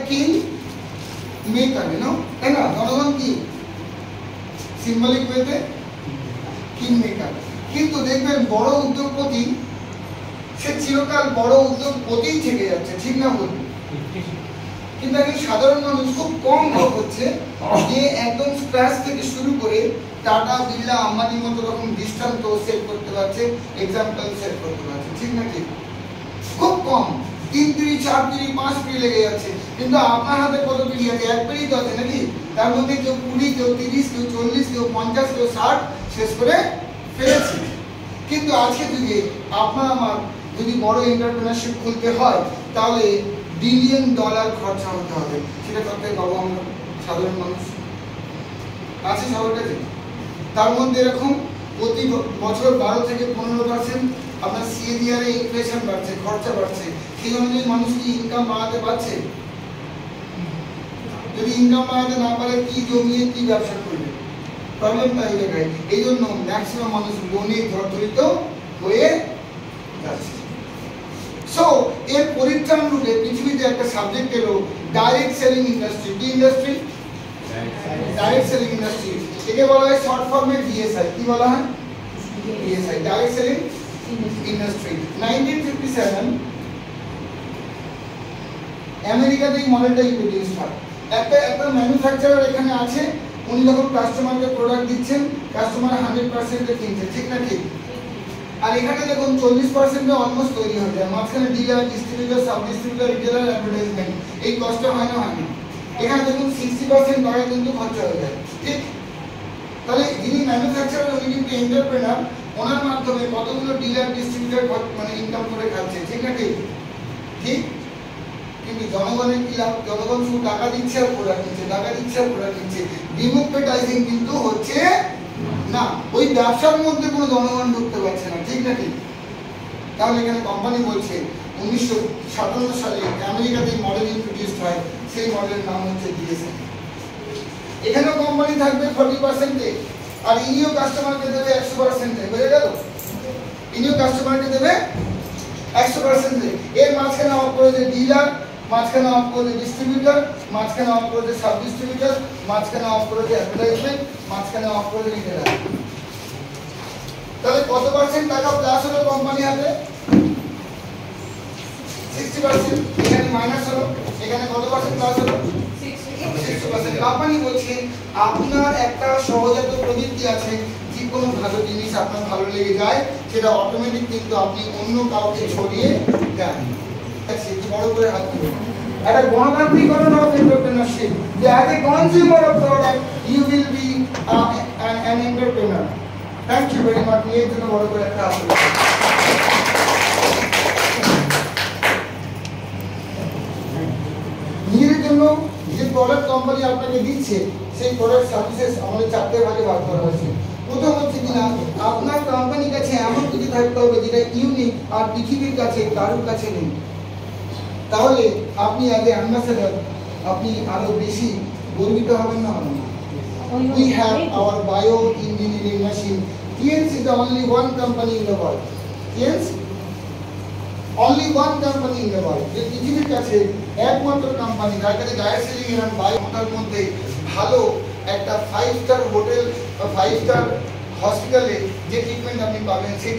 King maker, তাই না? জনগণ কি সিম্বলিক ওয়েতে কিং মেকার। কিন্তু দেখবেন বড় উদ্যোগপতি সে চিরকাল বড় উদ্যোগপতি থেকে যাচ্ছে, ঠিক না বলুন? কিন্তু এখন সাধারণ মানুষ খুব কম লোক হচ্ছে যে একদম স্ক্র্যাচ থেকে শুরু করে টাটা, বিড়লা, আম্বানির মতো রকম দৃষ্টান্ত সেট করতে পারছে, এক্সাম্পল সেট করতে পারছে, ঠিক না? ঠিক, খুব কম। 3 পিঁড়ি, 4 পিঁড়ি, 5 পিঁড়ি লেগে যাচ্ছে। কিন্তু আপনার হাতে কত পিঁড়ি আছে? 1 পিঁড়ি তো আছে নাকি? তার মধ্যে কেউ 20, কেউ 30, কেউ 40, কেউ 50, কেউ 60 শেষ করে ফেলেছে। কিন্তু আজকে যুগে আপনার আমার যদি বড় এন্টারপ্রেনারশিপ খুলতে হয় তাহলে $1 বিলিয়ন খরচা হতে হবে। সেটা করতে পারবো আমরা সাধারণ মানুষ? আছে সবার কাছে? তার মধ্যে এরকম প্রতি বছর 12 থেকে 15% আপনার CAGR এ ইনফ্লেশন বাড়ছে, খরচা বাড়ছে। সেই অনুযায়ী মানুষ কি ইনকাম বাড়াতে পারছে? যদি ইনকাম বাড়াতে না পারে কি জমিয়ে কি ব্যবসা করবে? প্রবলেমটা এই জায়গায়। এই জন্য ম্যাক্সিমাম মানুষ লোনে জর্জরিত হয়ে যাচ্ছে। সো এর পরিত্রাণ রূপে পৃথিবীতে একটা সাবজেক্ট এলো ডাইরেক্ট সেলিং ইন্ডাস্ট্রি। কি ইন্ডাস্ট্রি? Direct selling industry. একে বলা হয় শর্ট ফর্মে DSI। কি বলা হয়? DSI, direct selling industry. 1957 আমেরিকাতে এই মডেলটা ইন্ট্রোডিউস হয়। একটা ম্যানুফ্যাকচারার এখানে আছে, উনি যখন কাস্টমারকে প্রোডাক্ট দিচ্ছেন, কাস্টমার 100% কিনছে, ঠিক না? ঠিক। আর এখানে দেখুন 40% অলমোস্ট তৈরি হয়ে যায়। মাঝখানে dealer, distributor, sub distributor, retailer, advertisement, এই কষ্ট হয় না? এখানে দেখুন 60% টাকা কিন্তু খরচা হয়ে যায়, ঠিক? তাহলে যিনি ম্যানুফ্যাকচারার উনি কিন্তু এন্টারপ্রেনার, ওনার মাধ্যমে কতগুলো ডিলার, ডিস্ট্রিবিউটর মানে ইনকাম করে খাচ্ছে, ঠিক না? ঠিক, ঠিক। কিন্তু জনগণের কি লাভ? জনগণ শুধু টাকা দিচ্ছে আর প্রোডাক্ট কিনছে, টাকা দিচ্ছে আর প্রোডাক্ট কিনছে। ডিমোক্রেটাইজিং কিন্তু হচ্ছে না। ওই ব্যবসার মধ্যে কোনো জনগণ ঢুকতে পারছে না, ঠিক না? ঠিক। তাহলে এখানে কোম্পানি বলছে 1957 সালে আমেরিকাতে মডেল ইন্ট্রোডিউস হয়, সেই মডেলের নাম হচ্ছে DSI। এখানেও কোম্পানি থাকবে 40%, আর ইনিও কাস্টমারকে দেবে 100%। বুঝে গেল? ইনিও কাস্টমারকে দেবে 100%। এর মাঝখানে অফ করে যে ডিলার, মাঝখানে অফ করে ডিস্ট্রিবিউটর, মাঝখানে অফ করে সাব ডিস্ট্রিবিউটর, মাঝখানে অফ করে অ্যাডভার্টাইজমেন্ট, মাঝখানে অফ করে রিটেলার। তাহলে কত পার্সেন্ট টাকা প্লাস হলো কোম্পানি হাতে? 60%। এখানে মাইনাস হলো, এখানে কত পার্সেন্ট প্লাস হলো? 60%। কোম্পানি বলছে আপনার একটা সহজাত প্রবৃত্তি আছে, যে কোনো ভালো জিনিস আপনার ভালো লেগে যায় সেটা অটোমেটিক কিন্তু আপনি অন্য কাউকে ছড়িয়ে দেন। আচ্ছা, একটু বড় করে হাত তুলুন। একটা গণতান্ত্রিকরণ অফ এন্টারপ্রেনারশিপ, যে as a consumer of product you will be an entrepreneur. Thank you very much. এর জন্য বড় করে একটা হাত তুলুন। নিজের জন্য যে প্রোডাক্ট কোম্পানি আপনাকে দিচ্ছে সেই প্রোডাক্ট সার্ভিসেস আমাদের 4টে ভাগে ভাগ করা হয়েছে। প্রথম হচ্ছে কিনা আপনার কোম্পানির কাছে এমন কিছু থাকতে হবে যেটা ইউনিক আর পৃথিবীর কাছে কারোর কাছে নেই। তাহলে আপনি অ্যাজ এ অ্যাম্বাসেডর আপনি আরো বেশি গর্বিত হবেন না? We have our bioengineering machine. TNC is the only one company in the world. TNC only one company in the world. যে পৃথিবীর কাছে একমাত্র কোম্পানি যার কাছে ডাইরেক্ট সেলিং এর বায়োটার মধ্যে ভালো একটা 5 স্টার হোটেল বা 5 স্টার হসপিটালে যে ট্রিটমেন্ট আপনি পাবেন সেই